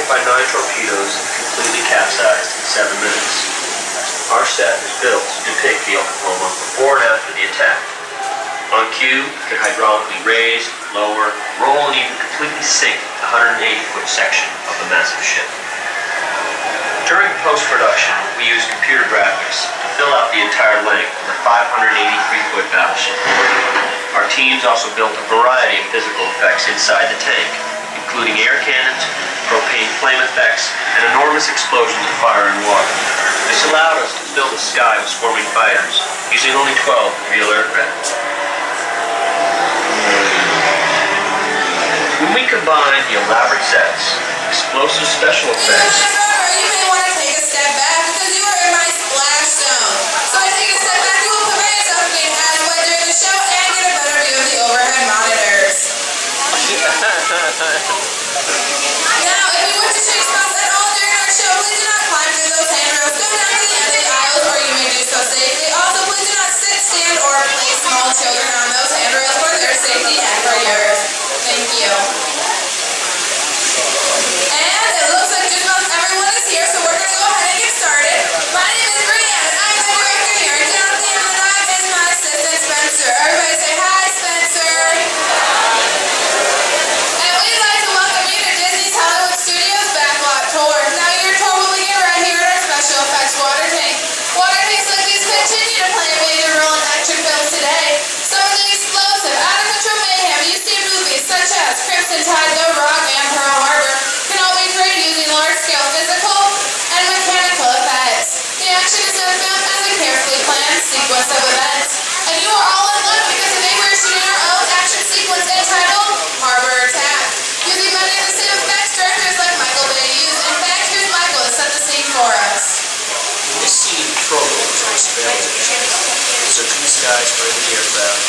hit by 9 torpedoes and completely capsized in 7 minutes. Our set is built to depict the Oklahoma before and after the attack. On cue, it could hydraulically raise, lower, roll, and even completely sink the 180-foot section of the massive ship. During post-production, we used computer graphics to fill out the entire length of the 583-foot battleship. Our teams also built a variety of physical effects inside the tank, including air cannons, propane flame effects, and enormous explosions of fire and water. This allowed us to fill the sky with swarming fighters, using only 12 real aircraft. When we combine the elaborate sets, explosive special effects, you may want to take a step back because you are in my splash zone. So I take a step back, you will prevent yourself from getting out of the way during the show and get a better view of the overhead monitors. Now, if you wish to change spots at all during our show, please do not climb through those handrails. Go down to the end of the aisles, or you may do so safely. Also, please do not sit, stand, or place small children on those handrails for their safety and for yours. Thank you. And it looks like just about everyone is here, so we're going to go ahead and get started. My name is Brianne, and I'm the director here. And down at the end of the night is my assistant, Spencer. Everybody say hi, Spencer. And we'd like to welcome you to Disney's Hollywood Studios Backlot Tour. Now, your tour will begin right here at our special effects water tank. Water tanks like these continue to play a major role in action films today. Some of the explosive, out-of-control mayhem you see in movies such as Crimson Tide, The Rock, and Pearl Harbor can all be created using large-scale physical and mechanical effects. The action is then filmed as a carefully planned sequence of events. And you are all in luck because today we're shooting our own action sequence entitled Harbor Attack, using many of the same effects directors like Michael Bay used. In fact, here's Michael to set the scene for us. this scene patrol is on surveillance mission. Searching the skies for enemy aircraft,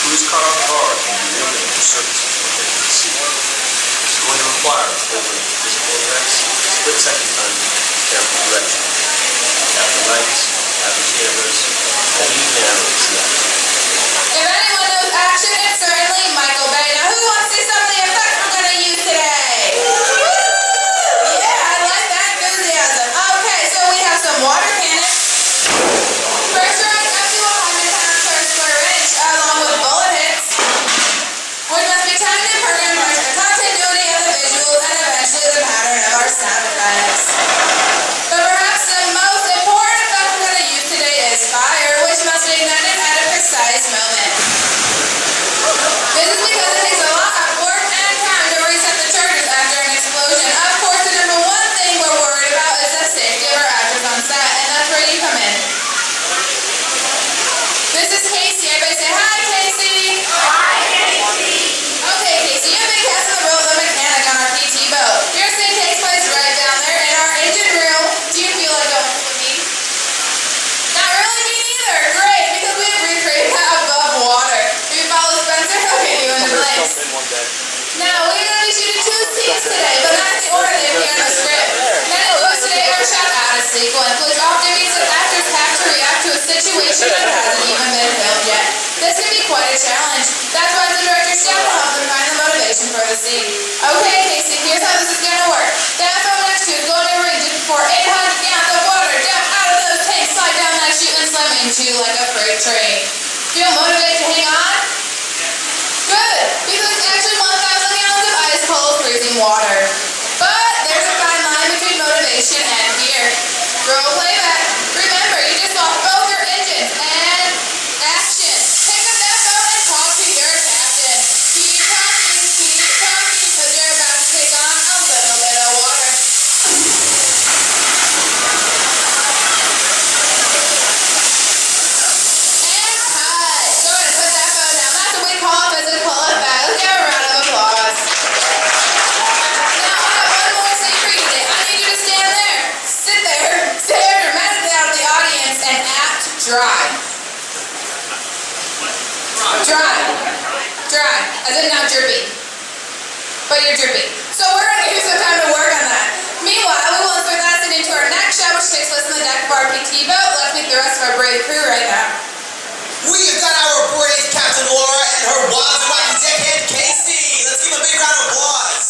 crews caught off guard and revealing the surfaces within the sea. This is going to require holding physical effects, split-second timing, and careful direction. Have the lights, have the cameras, only now is left. If anyone knows action, it's certainly Michael Bay. Now, who wants to see some of the effects we're going to use today? Yeah, I like that enthusiasm. Okay, so we have some water cannons. Pressurized up to 100 pounds per square inch, along with bullet hits, which must be timed and programmed to match the continuity of the visuals and eventually the pattern of our sound effects. But perhaps the most important effect we're going to use today is fire, which must be ignited at a precise moment. This is because it takes a lot of work and time to reset the charges after an explosion. Of course, the number one thing we're worried about is the safety of our actors on set, and that's where you come in. This is Casey. Everybody say hi, Casey. Hi, Casey. Okay, Casey, you've been cast in the role of a mechanic on our PT boat. Your scene takes place right down there in our engine room. Do you feel like going swimming? Not really, me neither. Great, because we have recreated that above water. If you follow Spencer, he'll get you into place. Now, we're going to be shooting 2 scenes today, but not in the order they appear in the script. Many of those today are shot out of sequence, which often means that actors have to react to a situation that hasn't even been filmed yet. This can be quite a challenge. That's why the director's job to help them find the motivation for the scene. Okay, Casey, here's how this is going to work. That film next to you is going to ring just before 800 gallons of water dump out of those tanks, slide down that chute, and slam into you like a freight train. Feel motivated to hang on? Good, because it's actually 1,000 gallons of ice cold freezing water. But there's a fine line between motivation and fear. Roll playback. Remember, you just lost both your engines. And action. Pick up that phone and talk to your captain. Keep talking, because you're about to take on a little bit of water. And cut. Go ahead and put that phone down. That's what we call a physical effect. Let's give a round of applause. Now, I have one more scene for you today. I need you to stand there, sit there, stare dramatically out at the audience, and act dry. Dry. As in not drippy. But you're drippy. So we're going to give you some time to work on that. Meanwhile, we will insert that scene into our next shot, which takes place on the deck of our PT boat. Let's meet the rest of our brave crew right now. We have got our brave Captain Laura and her wild and wacky deckhand Casey. Let's give a big round of applause.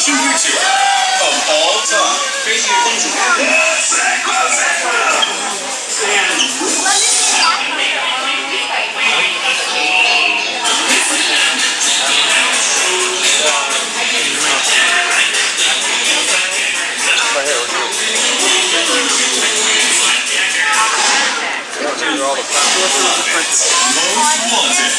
television YouTuber of all time. Crazy things have Most Wanted.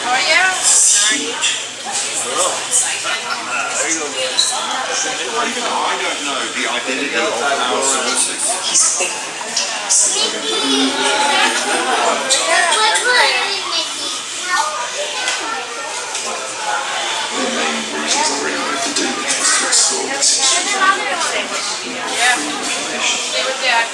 Oh yeah? I don't know the identity of our Yeah. Stay with Dad.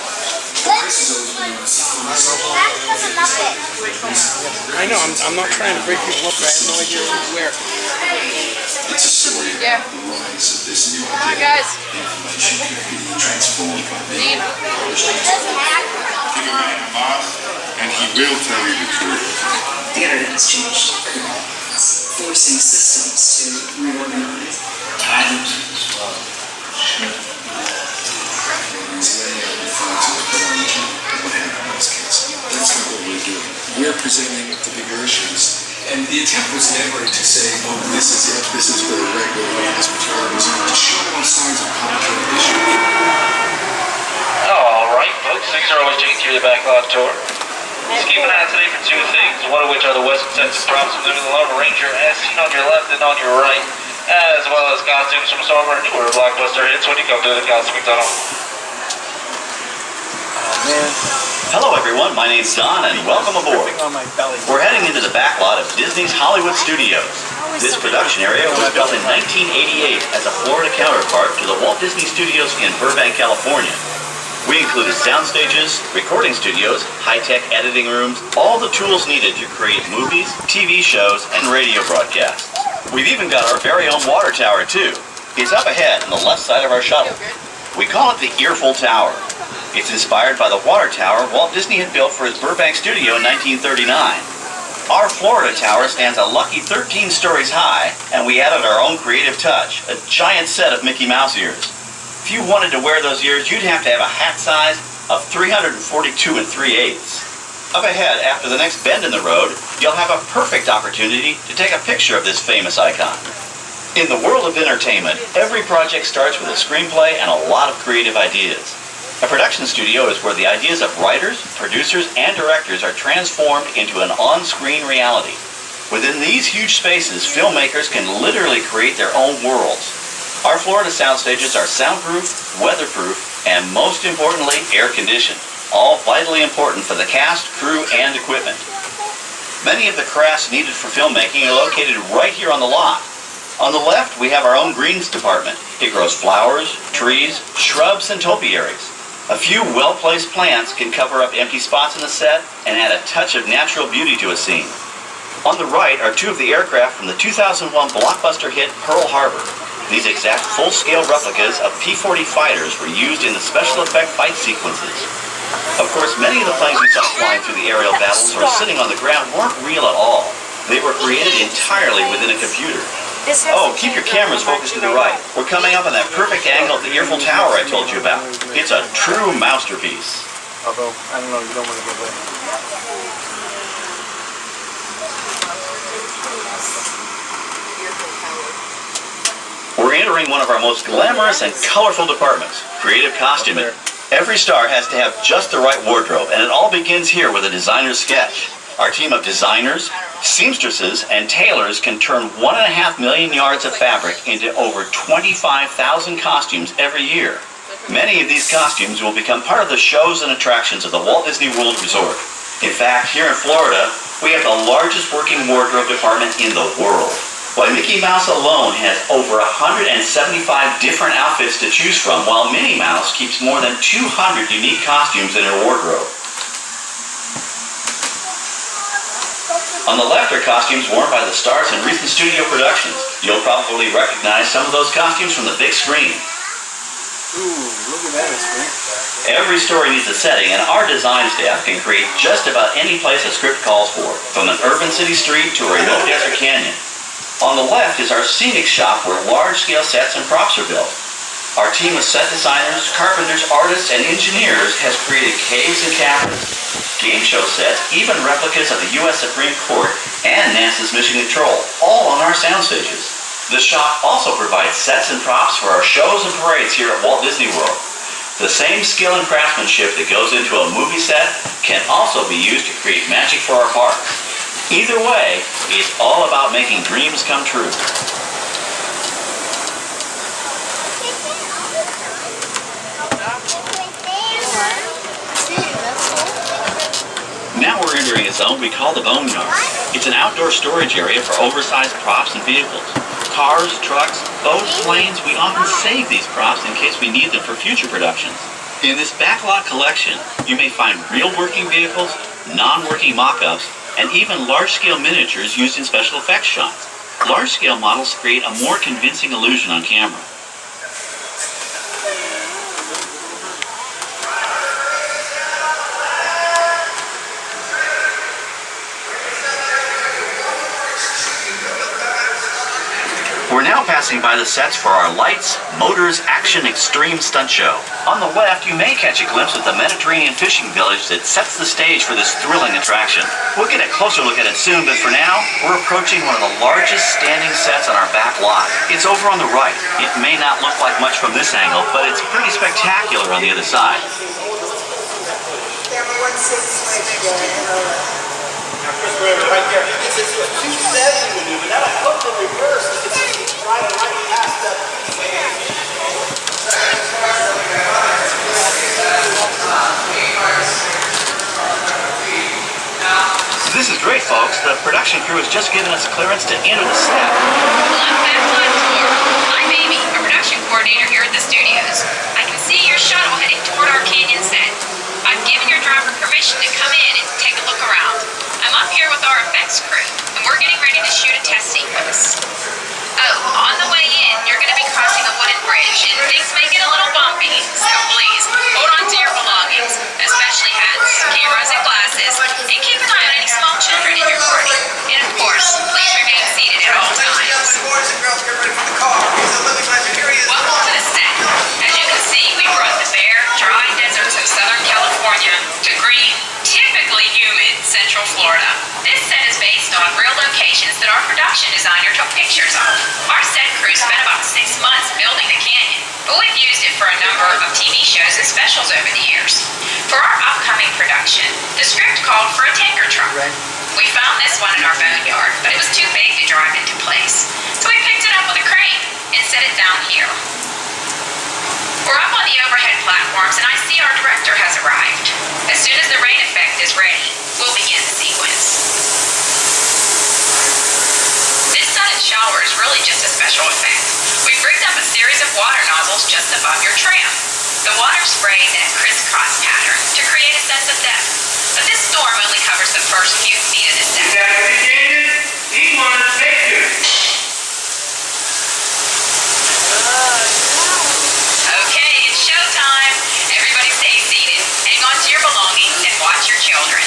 I know, I'm not trying to break people up, but I have no idea where. Yeah. Come on, guys. Deep. and he will tell you the truth. The internet has changed, forcing systems to reorganize. Times as well. That's not what we're doing. We're presenting the bigger issues. And the attempt was never to say, oh, this is it, this is the regular way this material is, to show all sides of conflict issue. All right, folks, things are always changing through the Backlot Tour. Let's keep an eye today for two things, one of which are the Western sets of props from the Lone Ranger as seen on your left and on your right, as well as costumes from some of our newer blockbuster hits when you come to the Cosmic Tunnel. Hello everyone, my name's Don and welcome aboard. We're heading into the backlot of Disney's Hollywood Studios. This production area was built in 1988 as a Florida counterpart to the Walt Disney Studios in Burbank, California. We included sound stages, recording studios, high-tech editing rooms, all the tools needed to create movies, TV shows, and radio broadcasts. We've even got our very own water tower too. It's up ahead on the left side of our shuttle. We call it the Earful Tower. It's inspired by the water tower Walt Disney had built for his Burbank studio in 1939. Our Florida tower stands a lucky 13 stories high, and we added our own creative touch, a giant set of Mickey Mouse ears. If you wanted to wear those ears, you'd have to have a hat size of 342 3/8. Up ahead, after the next bend in the road, you'll have a perfect opportunity to take a picture of this famous icon. In the world of entertainment, every project starts with a screenplay and a lot of creative ideas. A production studio is where the ideas of writers, producers, and directors are transformed into an on-screen reality. Within these huge spaces, filmmakers can literally create their own worlds. Our Florida sound stages are soundproof, weatherproof, and most importantly, air-conditioned. All vitally important for the cast, crew, and equipment. Many of the crafts needed for filmmaking are located right here on the lot. On the left, we have our own greens department. It grows flowers, trees, shrubs, and topiaries. A few well-placed plants can cover up empty spots in the set and add a touch of natural beauty to a scene. On the right are two of the aircraft from the 2001 blockbuster hit Pearl Harbor. These exact full-scale replicas of P-40 fighters were used in the special effect fight sequences. Of course, many of the planes we saw flying through the aerial battles or sitting on the ground weren't real at all. They were created entirely within a computer. Oh, keep your cameras focused to the right. We're coming up on that perfect angle at the Earful Tower I told you about. It's a true masterpiece. Although, I don't know, you don't want to go there. We're entering one of our most glamorous and colorful departments, creative costuming. Every star has to have just the right wardrobe, and it all begins here with a designer's sketch. Our team of designers, seamstresses, and tailors can turn 1.5 million yards of fabric into over 25,000 costumes every year. Many of these costumes will become part of the shows and attractions of the Walt Disney World Resort. In fact, here in Florida, we have the largest working wardrobe department in the world. Why, Mickey Mouse alone has over 175 different outfits to choose from, while Minnie Mouse keeps more than 200 unique costumes in her wardrobe. On the left are costumes worn by the stars in recent studio productions. You'll probably recognize some of those costumes from the big screen. Ooh, look at that, it's great. Every story needs a setting, and our design staff can create just about any place a script calls for, from an urban city street to a remote desert canyon. On the left is our Scenic shop where large-scale sets and props are built. Our team of set designers, carpenters, artists, and engineers has created caves and caverns, game show sets, even replicas of the U.S. Supreme Court and NASA's Mission Control, all on our sound stages. The shop also provides sets and props for our shows and parades here at Walt Disney World. The same skill and craftsmanship that goes into a movie set can also be used to create magic for our parks. Either way, it's all about making dreams come true. Now we're entering a zone we call the boneyard. It's an outdoor storage area for oversized props and vehicles. Cars, trucks, boats, planes, we often save these props in case we need them for future productions. In this backlot collection, you may find real working vehicles, non-working mock-ups, and even large-scale miniatures used in special effects shots. Large-scale models create a more convincing illusion on camera. We're now passing by the sets for our Lights, Motors, Action Extreme Stunt Show. On the left, you may catch a glimpse of the Mediterranean fishing village that sets the stage for this thrilling attraction. We'll get a closer look at it soon, but for now, we're approaching one of the largest standing sets on our back lot. It's over on the right. It may not look like much from this angle, but it's pretty spectacular on the other side. Right there. It's a 270 maneuver. That'll flip the reverse. You can see he's driving right past that. This is great, folks. The production crew has just given us clearance to enter the set. Lake Backlot Tour. I'm Amy, a production coordinator here at the studios. I can see your shuttle heading toward our canyon set. I've given your driver permission to come in and take a look around. I'm up here with our effects crew, and we're getting ready to shoot a test sequence. Oh, on the way in, you're going to be crossing a wooden bridge, and things may get a little bumpy, so please, hold on to your belongings, especially hats, cameras, and glasses, and keep an eye on any small children in your party. And of course, please remain seated at all times. Welcome to the set. As you can see, we brought the bare, dry deserts of Southern California to green, typically humid Central Florida. This set is based on real locations that our production designer took pictures of. Our set crew spent about 6 months building the canyon, but we've used it for a number of TV shows and specials over the years. For our upcoming production, the script called for a tanker truck. We found this one in our boneyard, but it was too big to drive into place. So we picked it up with a crane and set it down here. We're up on the overhead platforms, and I see our director has arrived. As soon as the rain effect is ready, we'll begin the sequence. This sudden shower is really just a special effect. We've rigged up a series of water nozzles just above your tram. The water sprays in a crisscross pattern to create a sense of depth. But this storm only covers the first few feet of the set. Okay, it's showtime. Everybody stay seated. Hang on to your belongings and watch your children.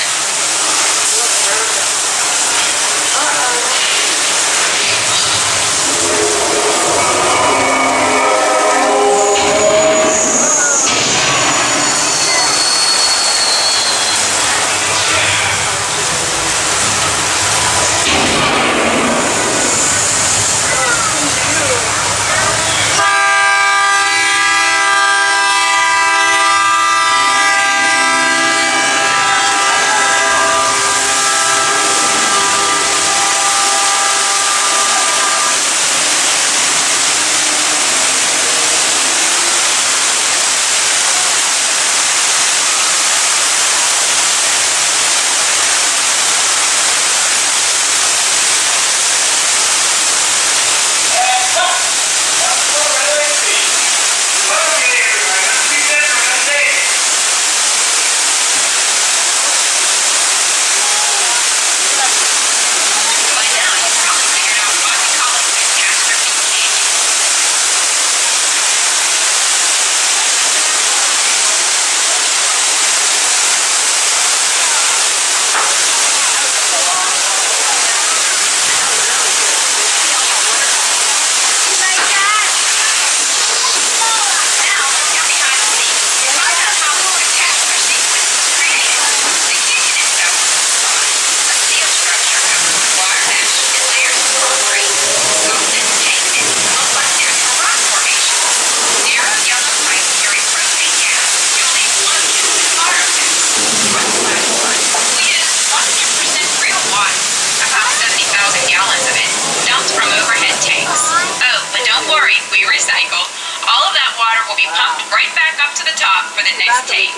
will be pumped right back up to the top for the next take.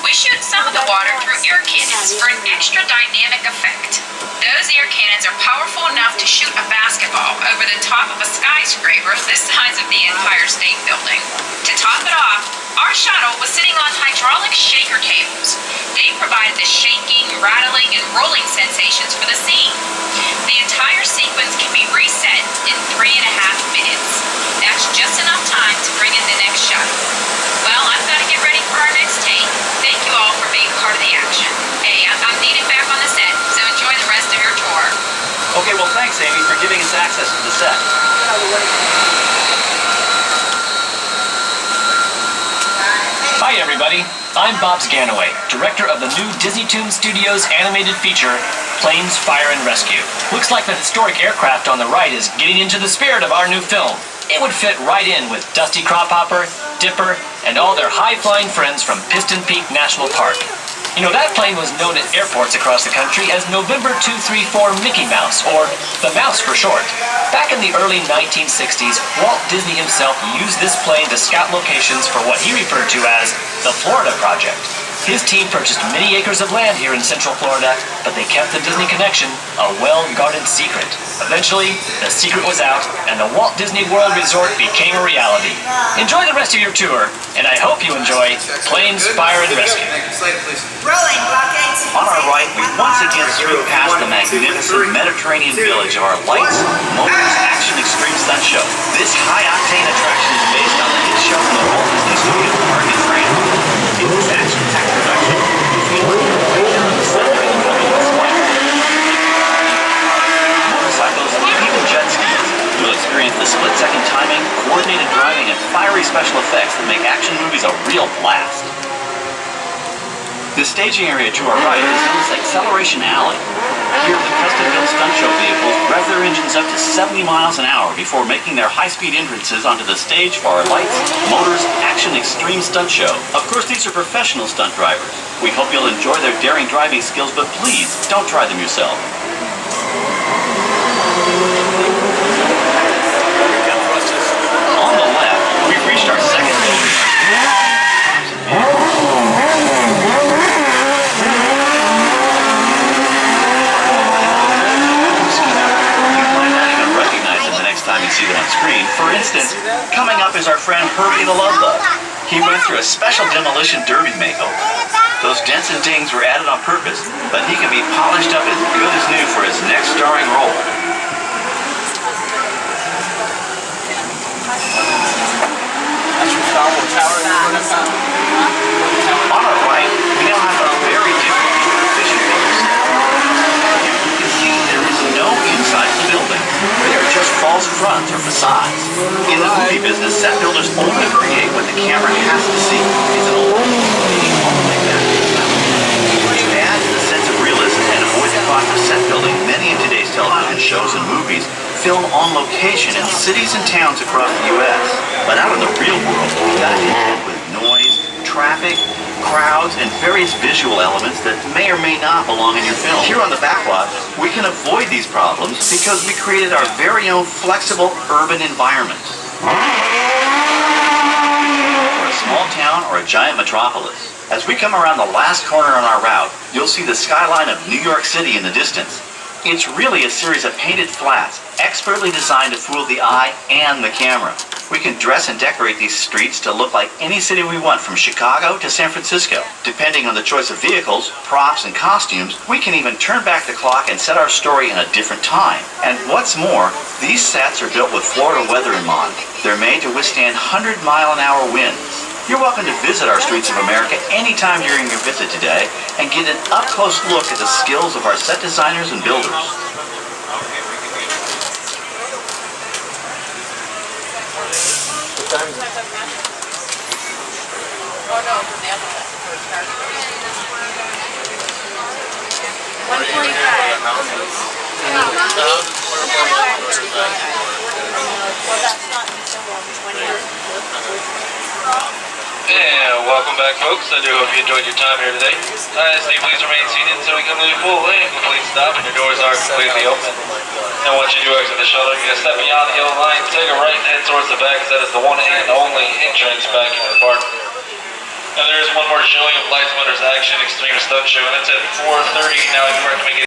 We shoot some of the water through air cannons for an extra dynamic effect. Those air cannons are powerful enough to shoot a basketball over the top of a skyscraper the size of the Empire State Building. To top it off, our shuttle was sitting on hydraulic shaker tables. They provided the shaking, rattling, and rolling sensations for the scene. The entire sequence can be reset in 3.5 minutes. That's just enough time to bring in the next shuttle. Well, I've got to get ready for our next take. Thank you all for being part of the action. Hey, I'm needed back on the set, so enjoy the rest of your tour. Okay, well thanks, Amy, for giving us access to the set. Hi everybody, I'm Bob Sganaway, director of the new Disney Toon Studios animated feature, Planes, Fire and Rescue. Looks like the historic aircraft on the right is getting into the spirit of our new film. It would fit right in with Dusty Cropper, Dipper, and all their high-flying friends from Piston Peak National Park. You know, that plane was known at airports across the country as November 234 Mickey Mouse, or the Mouse for short. Back in the early 1960s, Walt Disney himself used this plane to scout locations for what he referred to as the Florida Project. His team purchased many acres of land here in Central Florida, but they kept the Disney connection a well-guarded secret. Eventually, the secret was out, and the Walt Disney World Resort became a reality. Enjoy the rest of your tour, and I hope you enjoy Planes, Fire and Rescue. Rolling, block 8. On our right, we once again streak past the magnificent Mediterranean village of our Lights, Motors, Action Extreme Stunt Show. This high-octane attraction is based on the hit show from the Walt Disney Studio Park in France. In this action-packed production, you feel like you're way down the center of the motorcycles, even jet skis. You'll experience the split-second timing, coordinated driving, and fiery special effects that make action movies a real blast. The staging area to our right is known as Acceleration Alley. Here, the custom-built stunt show vehicles rev their engines up to 70 miles an hour before making their high-speed entrances onto the stage for our Lights, Motors, Action Extreme Stunt Show. Of course, these are professional stunt drivers. We hope you'll enjoy their daring driving skills, but please, don't try them yourself. On the left, we've reached our second building. Time you see them on screen. For instance, coming up is our friend Herbie the Love Bug. He went through a special demolition derby makeover. Those dents and dings were added on purpose, but he can be polished up as good as new for his next starring role. On our right, we now have a very different vision building. You can see there is no inside the building. They are just false fronts or facades. In the movie business, set builders only create what the camera has to see. It's an old like that. To add to the sense of realism and avoid the cost of set building, many of today's television shows and movies film on location in cities and towns across the U.S. But out in the real world, you've got to contend with noise, traffic, crowds, and various visual elements that may or may not belong in your film. Here on the Backlot, we can avoid these problems because we created our very own flexible urban environment. For a small town or a giant metropolis. As we come around the last corner on our route, you'll see the skyline of New York City in the distance. It's really a series of painted flats, expertly designed to fool the eye and the camera. We can dress and decorate these streets to look like any city we want, from Chicago to San Francisco. Depending on the choice of vehicles, props, and costumes, we can even turn back the clock and set our story in a different time. And what's more, these sets are built with Florida weather in mind. They're made to withstand 100-mile-an-hour winds. You're welcome to visit our streets of America anytime during your visit today and get an up-close look at the skills of our set designers and builders. Oh no, from the other side. 145. Well, that's not until 20 hours. And welcome back, folks. I do hope you enjoyed your time here today. Steve, please remain seated so we can do a full and complete stop, and your doors are completely open. And once you do exit the shuttle, you're going to step beyond the yellow line, take a right, and head towards the back, because that is the one and only entrance back into the park. And there is one more showing of Lights, Motors Action Extreme Stunt Show, and that's at 4:30. Now, if you recommend getting